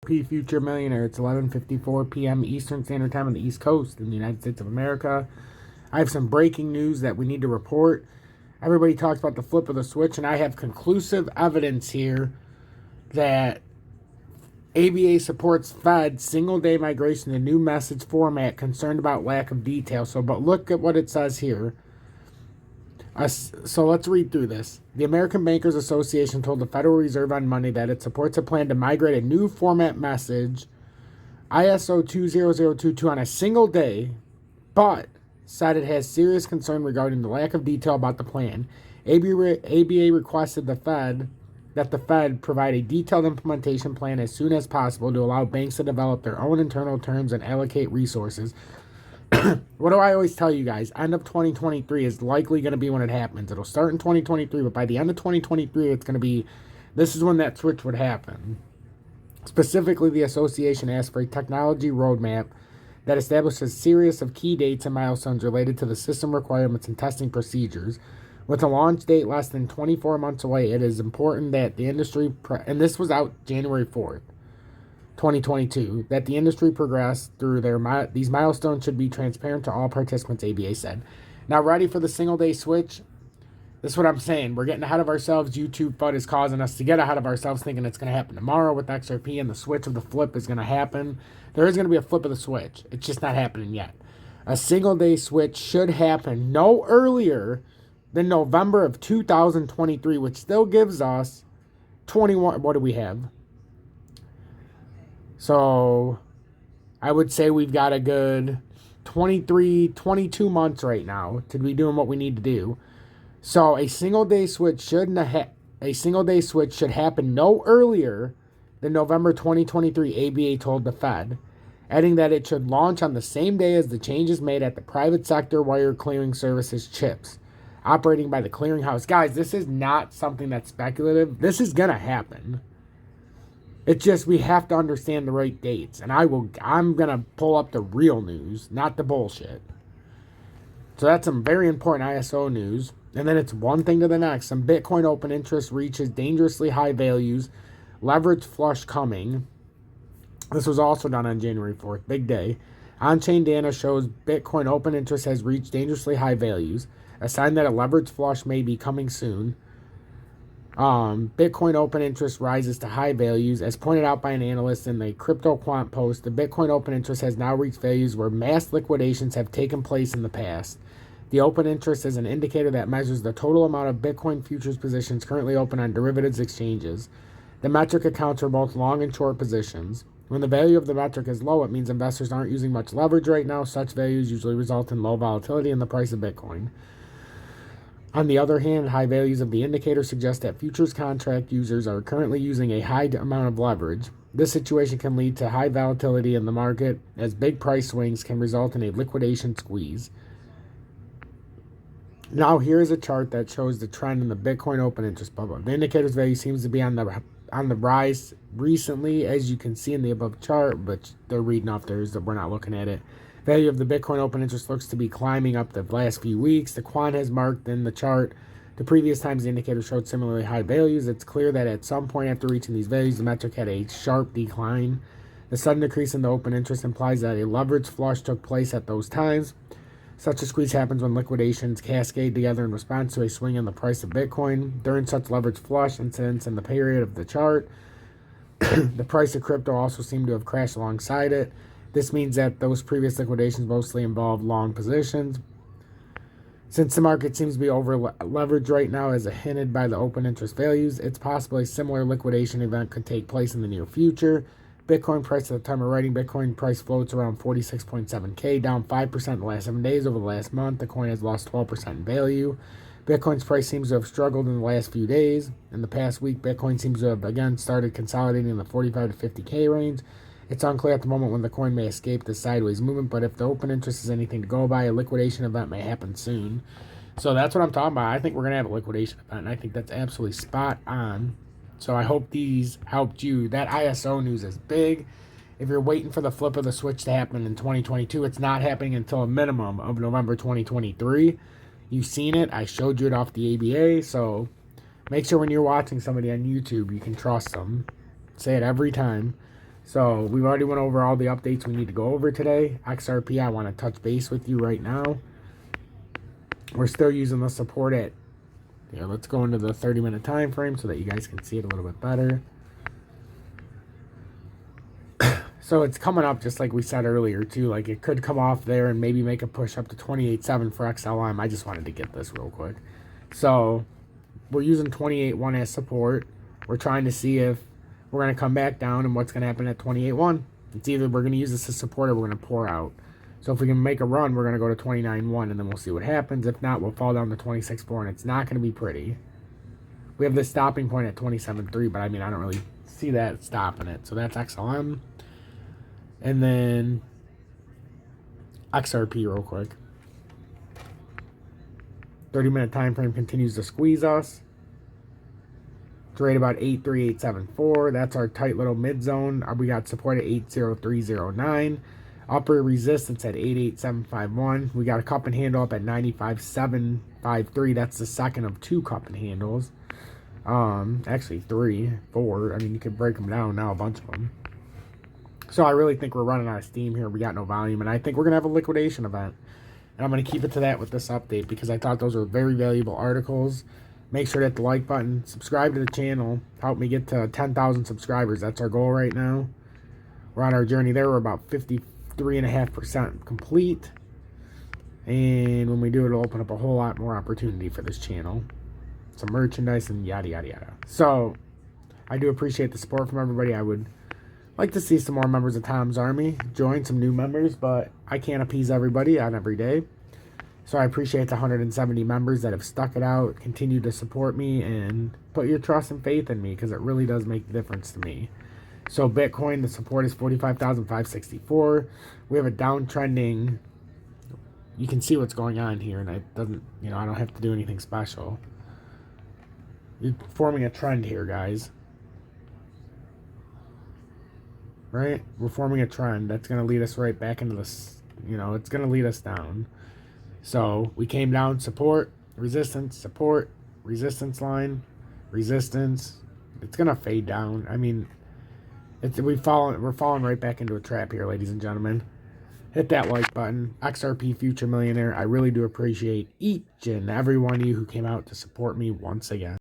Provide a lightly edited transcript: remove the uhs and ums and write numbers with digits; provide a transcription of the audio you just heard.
Future Millionaire. It's 11:54 p.m. Eastern Standard Time on the East Coast in the United States of America. I have some breaking news that we need to report. Everybody talks about the flip of the switch, and I have conclusive evidence here that ABA supports Fed single-day migration to new message format, concerned about lack of detail. But look at what it says here. So let's read through this. The American Bankers Association told the Federal Reserve on Monday that it supports a plan to migrate a new format message, ISO-20022, on a single day, but said it has serious concern regarding the lack of detail about the plan. ABA requested that the Fed provide a detailed implementation plan as soon as possible to allow banks to develop their own internal terms and allocate resources. What do I always tell you guys? End of 2023 is likely going to be when it happens. It'll start in 2023, but by the end of 2023, it's going to be, this is when that switch would happen. Specifically, the association asked for a technology roadmap that establishes a series of key dates and milestones related to the system requirements and testing procedures. With a launch date less than 24 months away, it is important that the industry, and this was out January 4th, 2022, that the industry progress through these milestones should be transparent to all participants, ABA said. Now, ready for the single-day switch? This is what I'm saying. We're getting ahead of ourselves. YouTube FUD is causing us to get ahead of ourselves, thinking it's going to happen tomorrow with XRP, and the switch of the flip is going to happen. There is going to be a flip of the switch. It's just not happening yet. A single-day switch should happen no earlier than November of 2023, which still gives us 21. What do we have? So I would say we've got a good 22 months right now to be doing what we need to do. So a single day switch should happen no earlier than November 2023, ABA told the Fed, adding that it should launch on the same day as the changes made at the private sector wire clearing services chips operating by the clearinghouse. Guys, this is not something that's speculative. This is going to happen. It's just we have to understand the right dates. And I'm going to pull up the real news, not the bullshit. So that's some very important ISO news. And then it's one thing to the next. Some Bitcoin open interest reaches dangerously high values. Leverage flush coming. This was also done on January 4th. Big day. On-chain data shows Bitcoin open interest has reached dangerously high values. A sign that a leverage flush may be coming soon. Bitcoin open interest rises to high values. As pointed out by an analyst in the Crypto Quant post, the Bitcoin open interest has now reached values where mass liquidations have taken place in the past. The open interest is an indicator that measures the total amount of Bitcoin futures positions currently open on derivatives exchanges. The metric accounts for both long and short positions. When the value of the metric is low, it means investors aren't using much leverage right now. Such values usually result in low volatility in the price of Bitcoin. On the other hand, high values of the indicator suggest that futures contract users are currently using a high amount of leverage. This situation can lead to high volatility in the market, as big price swings can result in a liquidation squeeze. Now here is a chart that shows the trend in the Bitcoin open interest bubble. The indicator's value seems to be on the rise recently, as you can see in the above chart, but they're reading off theirs, that we're not looking at it. Value of the Bitcoin open interest looks to be climbing up the last few weeks. The quant has marked in the chart the previous times the indicator showed similarly high values. It's clear that at some point after reaching these values, the metric had a sharp decline. The sudden decrease in the open interest implies that a leverage flush took place at those times. Such a squeeze happens when liquidations cascade together in response to a swing in the price of Bitcoin. During such leverage flush incidents in the period of the chart, the price of crypto also seemed to have crashed alongside it. This means that those previous liquidations mostly involved long positions. Since the market seems to be over-leveraged right now, as hinted by the open interest values, it's possible a similar liquidation event could take place in the near future. Bitcoin price at the time of writing, Bitcoin price floats around 46.7K, down 5% in the last 7 days. Over the last month, the coin has lost 12% in value. Bitcoin's price seems to have struggled in the last few days. In the past week, Bitcoin seems to have again started consolidating in the 45 to 50K range. It's unclear at the moment when the coin may escape this sideways movement, but if the open interest is anything to go by, a liquidation event may happen soon. So that's what I'm talking about. I think we're going to have a liquidation event, and I think that's absolutely spot on. So I hope these helped you. That ISO news is big. If you're waiting for the flip of the switch to happen in 2022, it's not happening until a minimum of November 2023. You've seen it. I showed you it off the ABA, so make sure when you're watching somebody on YouTube, you can trust them. Say it every time. So we've already went over all the updates we need to go over today. XRP, I want to touch base with you right now. We're still using the support at, let's go into the 30-minute time frame so that you guys can see it a little bit better. So it's coming up just like we said earlier too. Like it could come off there and maybe make a push up to 28.7 for XLM. I just wanted to get this real quick. So we're using 28.1 as support. We're trying to see if we're going to come back down and what's going to happen at 28.1. It's either we're going to use this as support or we're going to pour out. So if we can make a run, we're going to go to 29.1 and then we'll see what happens. If not, we'll fall down to 26.4 and it's not going to be pretty. We have this stopping point at 27.3, but I mean, I don't really see that stopping it. So that's XLM. And then XRP real quick. 30-minute time frame continues to squeeze us. It's right about 83874. That's our tight little mid zone. We got support at 80309. Upper resistance at 88751. We got a cup and handle up at 95753. That's the second of 2 cup and handles. Actually 3, 4. I mean, you can break them down now, a bunch of them. So I really think we're running out of steam here. We got no volume, and I think we're going to have a liquidation event. And I'm going to keep it to that with this update because I thought those were very valuable articles. Make sure to hit the like button. Subscribe to the channel. Help me get to 10,000 subscribers. That's our goal right now. We're on our journey there. We're about 53.5% complete. And when we do, it'll open up a whole lot more opportunity for this channel. Some merchandise and yada, yada, yada. So I do appreciate the support from everybody. I would like to see some more members of Tom's Army join, some new members, but I can't appease everybody on every day. So I appreciate the 170 members that have stuck it out, continue to support me, and put your trust and faith in me because it really does make a difference to me. So Bitcoin, the support is 45,564. We have a downtrending. You can see what's going on here, and it doesn't, I don't have to do anything special. You're forming a trend here, guys. Right? We're forming a trend that's going to lead us right back into this, it's going to lead us down. So we came down, support, resistance line, resistance. It's going to fade down. I mean, we're falling right back into a trap here, ladies and gentlemen. Hit that like button. XRP Future Millionaire. I really do appreciate each and every one of you who came out to support me once again.